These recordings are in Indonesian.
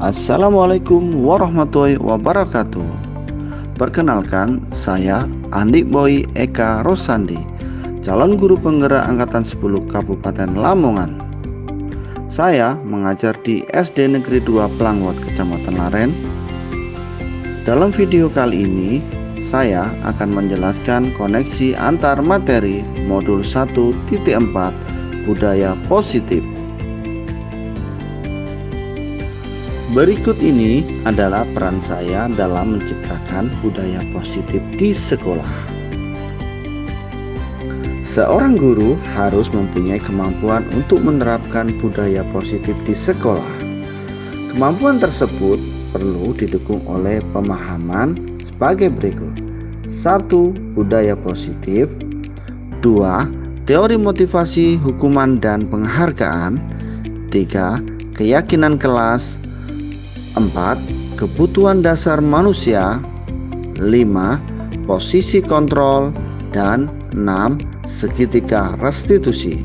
Assalamualaikum warahmatullahi wabarakatuh. Perkenalkan, saya Andi Boy Eka Rosandi, calon guru penggerak angkatan 10 Kabupaten Lamongan. Saya mengajar di SD Negeri 2 Pelangwat, Kecamatan Laren. Dalam video kali ini, saya akan menjelaskan koneksi antar materi modul 1.4 Budaya Positif. Berikut ini adalah peran saya dalam menciptakan budaya positif di sekolah. Seorang guru harus mempunyai kemampuan untuk menerapkan budaya positif di sekolah. Kemampuan tersebut perlu didukung oleh pemahaman sebagai berikut. 1. Budaya positif. 2. Teori motivasi, hukuman, dan penghargaan. 3. Keyakinan kelas. 4. Kebutuhan dasar manusia. 5. Posisi kontrol. Dan 6. Segitiga restitusi.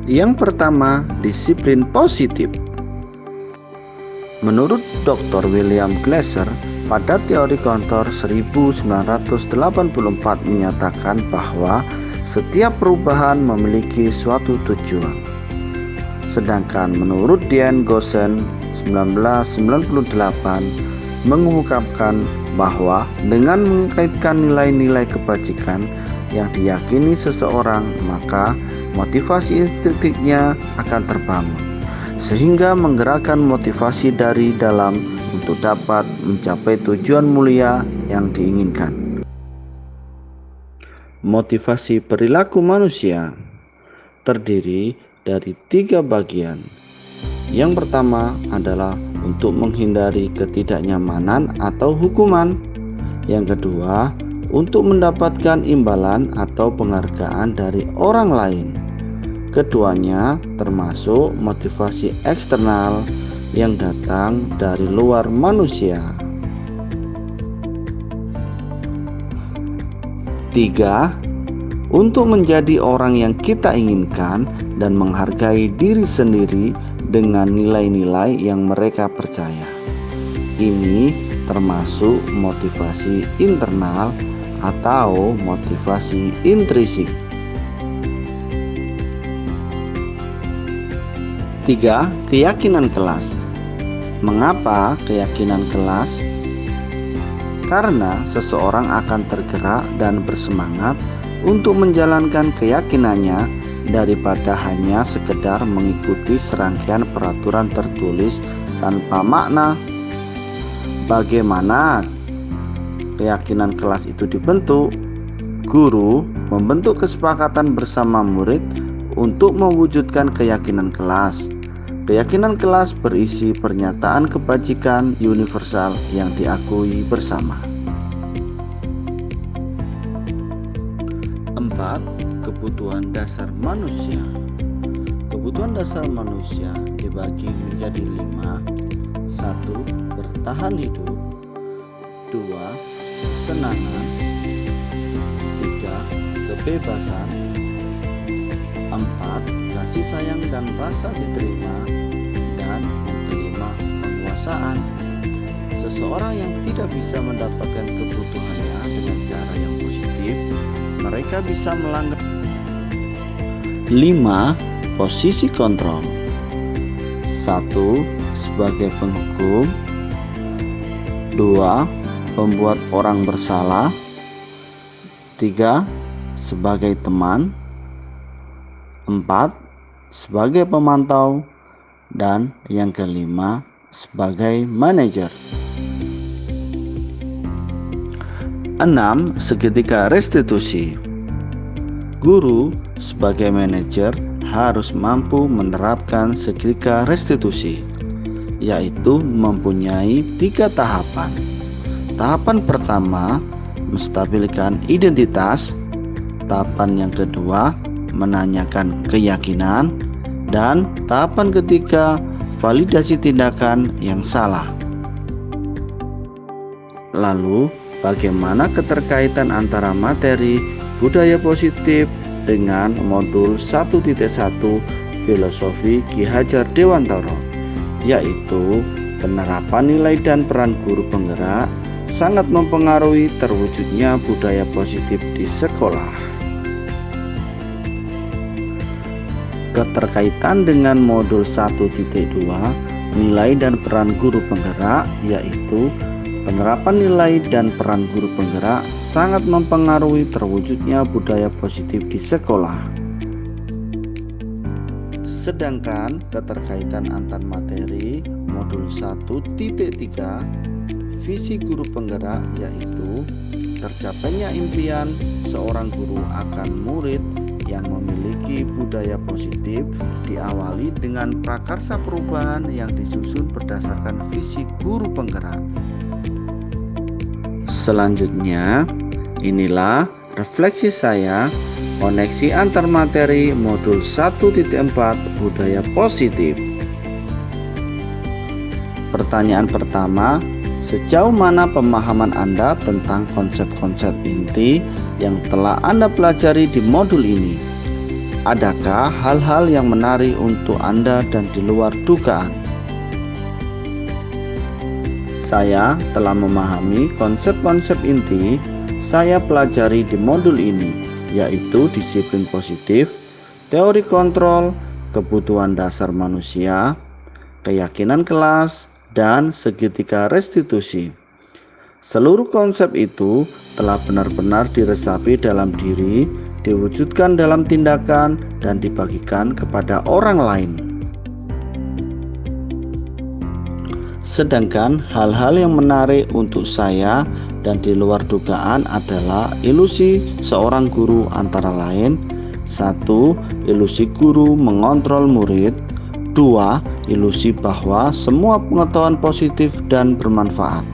Yang pertama, disiplin positif. Menurut Dr. William Glasser, pada teori kontor 1984 menyatakan bahwa setiap perubahan memiliki suatu tujuan. Sedangkan menurut Diane Gossen 1998 mengungkapkan bahwa dengan mengaitkan nilai-nilai kebajikan yang diyakini seseorang, maka motivasi instinktifnya akan terbangun, sehingga menggerakkan motivasi dari dalam untuk dapat mencapai tujuan mulia yang diinginkan. Motivasi perilaku manusia terdiri dari 3 bagian. Yang pertama adalah untuk menghindari ketidaknyamanan atau hukuman. Yang kedua, untuk mendapatkan imbalan atau penghargaan dari orang lain. Keduanya termasuk motivasi eksternal yang datang dari luar manusia. 3. Untuk menjadi orang yang kita inginkan dan menghargai diri sendiri dengan nilai-nilai yang mereka percaya. Ini termasuk motivasi internal atau motivasi intrinsik. 3. Keyakinan kelas. Mengapa keyakinan kelas? Karena seseorang akan tergerak dan bersemangat untuk menjalankan keyakinannya daripada hanya sekedar mengikuti serangkaian peraturan tertulis tanpa makna. Bagaimana keyakinan kelas itu dibentuk? Guru membentuk kesepakatan bersama murid untuk mewujudkan keyakinan kelas. Keyakinan kelas berisi pernyataan kebajikan universal yang diakui bersama. 4. Kebutuhan dasar manusia. Kebutuhan dasar manusia dibagi menjadi 5. 1. Bertahan hidup. 2. Kesenangan. 3. Kebebasan. 4. Kasih sayang dan rasa diterima. Dan yang kelima, penguasaan. Seseorang yang tidak bisa mendapatkan kebutuhannya dengan cara yang positif, mereka bisa melanggar. 5. Posisi kontrol. 1. Sebagai penghukum. 2. Pembuat orang bersalah. 3. Sebagai teman. 4. Sebagai pemantau. Dan yang kelima, sebagai manajer. 6. Segitiga restitusi. Guru sebagai manajer harus mampu menerapkan segitiga restitusi, yaitu mempunyai 3 tahapan. Tahapan pertama, menstabilkan identitas. Tahapan yang kedua, menanyakan keyakinan. Dan tahapan ketiga, validasi tindakan yang salah. Lalu, bagaimana keterkaitan antara materi budaya positif dengan modul 1.1 filosofi Ki Hajar Dewantara, yaitu penerapan nilai dan peran guru penggerak sangat mempengaruhi terwujudnya budaya positif di sekolah. Keterkaitan dengan modul 1.2 nilai dan peran guru penggerak, yaitu penerapan nilai dan peran guru penggerak sangat mempengaruhi terwujudnya budaya positif di sekolah. Sedangkan keterkaitan antar materi modul 1.3 visi guru penggerak, yaitu tercapainya impian seorang guru akan murid yang memiliki budaya positif diawali dengan prakarsa perubahan yang disusun berdasarkan visi guru penggerak. Selanjutnya, inilah refleksi saya koneksi antar materi modul 1.4 budaya positif. Pertanyaan pertama, sejauh mana pemahaman Anda tentang konsep-konsep inti yang telah Anda pelajari di modul ini? Adakah hal-hal yang menarik untuk Anda dan di luar dugaan? Saya telah memahami konsep-konsep inti saya pelajari di modul ini, yaitu disiplin positif, teori kontrol, kebutuhan dasar manusia, keyakinan kelas, dan segitiga restitusi. Seluruh konsep itu telah benar-benar diresapi dalam diri, diwujudkan dalam tindakan, dan dibagikan kepada orang lain. Sedangkan hal-hal yang menarik untuk saya dan di luar dugaan adalah ilusi seorang guru antara lain: 1. Ilusi guru mengontrol murid. 2. Ilusi bahwa semua pengetahuan positif dan bermanfaat.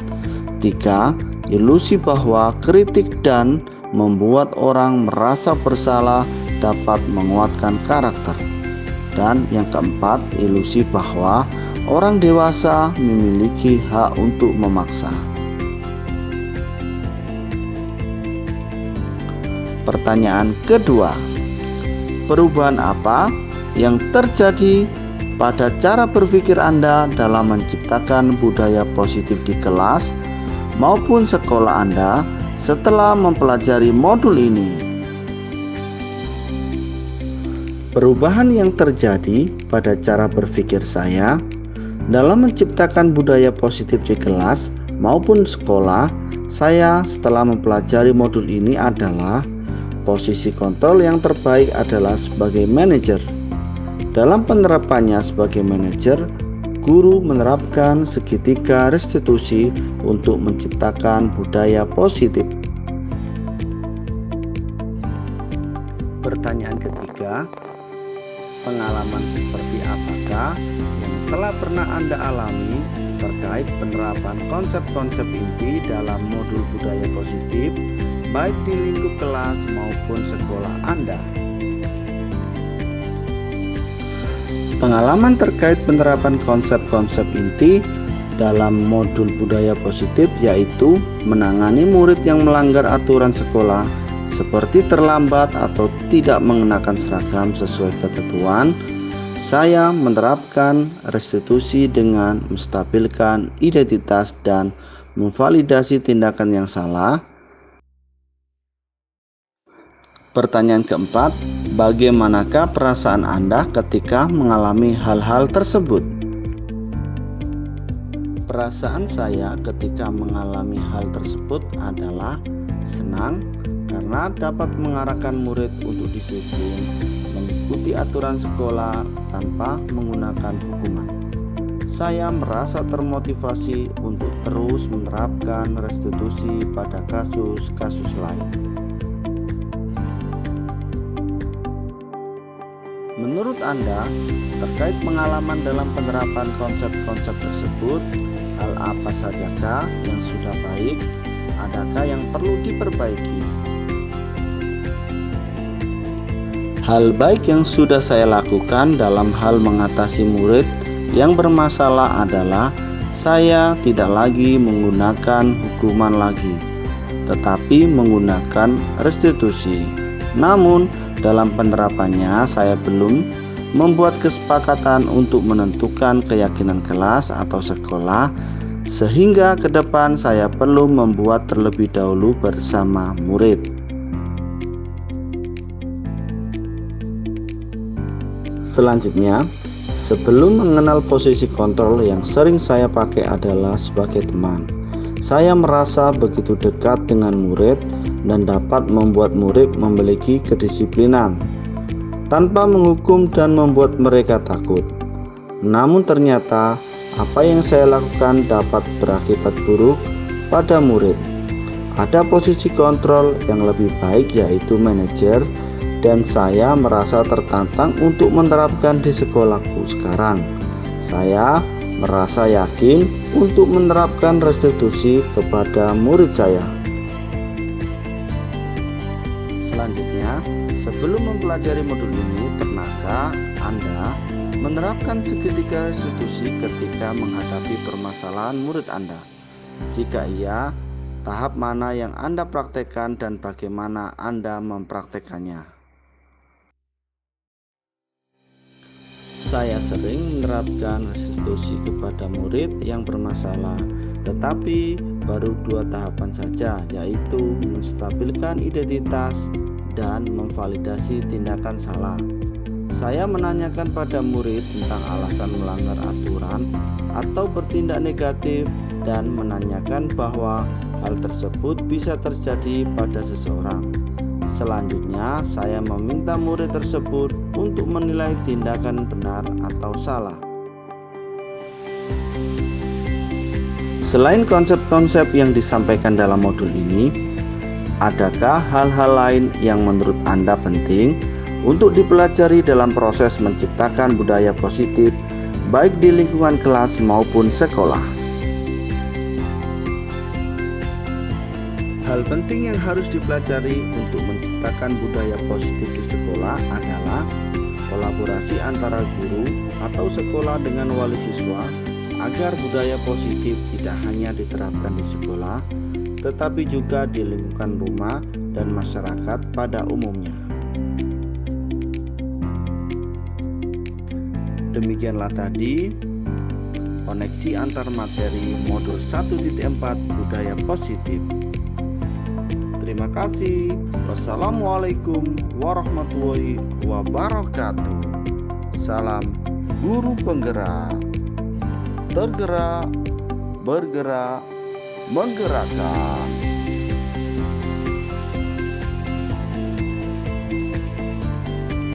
3. Ilusi bahwa kritik dan membuat orang merasa bersalah dapat menguatkan karakter. Dan yang keempat, ilusi bahwa orang dewasa memiliki hak untuk memaksa. Pertanyaan kedua, perubahan apa yang terjadi pada cara berpikir Anda dalam menciptakan budaya positif di kelas maupun sekolah Anda setelah mempelajari modul ini? Perubahan yang terjadi pada cara berpikir saya dalam menciptakan budaya positif di kelas maupun sekolah saya setelah mempelajari modul ini adalah: posisi kontrol yang terbaik adalah sebagai manajer. Dalam penerapannya sebagai manajer, guru menerapkan segitiga restitusi untuk menciptakan budaya positif. Pertanyaan ketiga, pengalaman seperti apakah yang telah pernah Anda alami terkait penerapan konsep-konsep inti dalam modul budaya positif, baik di lingkup kelas maupun sekolah Anda? Pengalaman terkait penerapan konsep-konsep inti dalam modul budaya positif yaitu menangani murid yang melanggar aturan sekolah seperti terlambat atau tidak mengenakan seragam sesuai ketentuan. Saya menerapkan restitusi dengan menstabilkan identitas dan memvalidasi tindakan yang salah. Pertanyaan keempat, bagaimanakah perasaan Anda ketika mengalami hal-hal tersebut? Perasaan saya ketika mengalami hal tersebut adalah senang karena dapat mengarahkan murid untuk disiplin, mengikuti aturan sekolah tanpa menggunakan hukuman. Saya merasa termotivasi untuk terus menerapkan restitusi pada kasus-kasus lain. Menurut Anda, terkait pengalaman dalam penerapan konsep-konsep tersebut, hal apa sajakah yang sudah baik? Adakah yang perlu diperbaiki? Hal baik yang sudah saya lakukan dalam hal mengatasi murid yang bermasalah adalah saya tidak lagi menggunakan hukuman lagi, tetapi menggunakan restitusi. Namun dalam penerapannya saya belum membuat kesepakatan untuk menentukan keyakinan kelas atau sekolah, sehingga ke depan saya perlu membuat terlebih dahulu bersama murid. Selanjutnya, sebelum mengenal posisi kontrol, yang sering saya pakai adalah sebagai teman. Saya merasa begitu dekat dengan murid dan dapat membuat murid memiliki kedisiplinan tanpa menghukum dan membuat mereka takut. Namun ternyata apa yang saya lakukan dapat berakibat buruk pada murid. Ada posisi kontrol yang lebih baik, yaitu manajer, dan saya merasa tertantang untuk menerapkan di sekolahku sekarang. Saya merasa yakin untuk menerapkan restitusi kepada murid saya. Selanjutnya, sebelum mempelajari modul ini, pernahkah Anda menerapkan segitiga restitusi ketika menghadapi permasalahan murid Anda? Jika iya, tahap mana yang Anda praktekkan dan bagaimana Anda mempraktekannya? Saya sering menerapkan restitusi kepada murid yang bermasalah, tetapi baru 2 tahapan saja, yaitu menstabilkan identitas dan memvalidasi tindakan salah. Saya menanyakan pada murid tentang alasan melanggar aturan atau bertindak negatif, dan menanyakan bahwa hal tersebut bisa terjadi pada seseorang. Selanjutnya, saya meminta murid tersebut untuk menilai tindakan benar atau salah. Selain konsep-konsep yang disampaikan dalam modul ini, adakah hal-hal lain yang menurut Anda penting untuk dipelajari dalam proses menciptakan budaya positif, baik di lingkungan kelas maupun sekolah? Hal penting yang harus dipelajari untuk menciptakan budaya positif di sekolah adalah kolaborasi antara guru atau sekolah dengan wali siswa, agar budaya positif tidak hanya diterapkan di sekolah, tetapi juga di lingkungan rumah dan masyarakat pada umumnya. Demikianlah tadi koneksi antar materi modul 1.4 budaya positif. Terima kasih. Wassalamualaikum warahmatullahi wabarakatuh. Salam guru penggerak. Tergerak, bergerak, menggerakkan.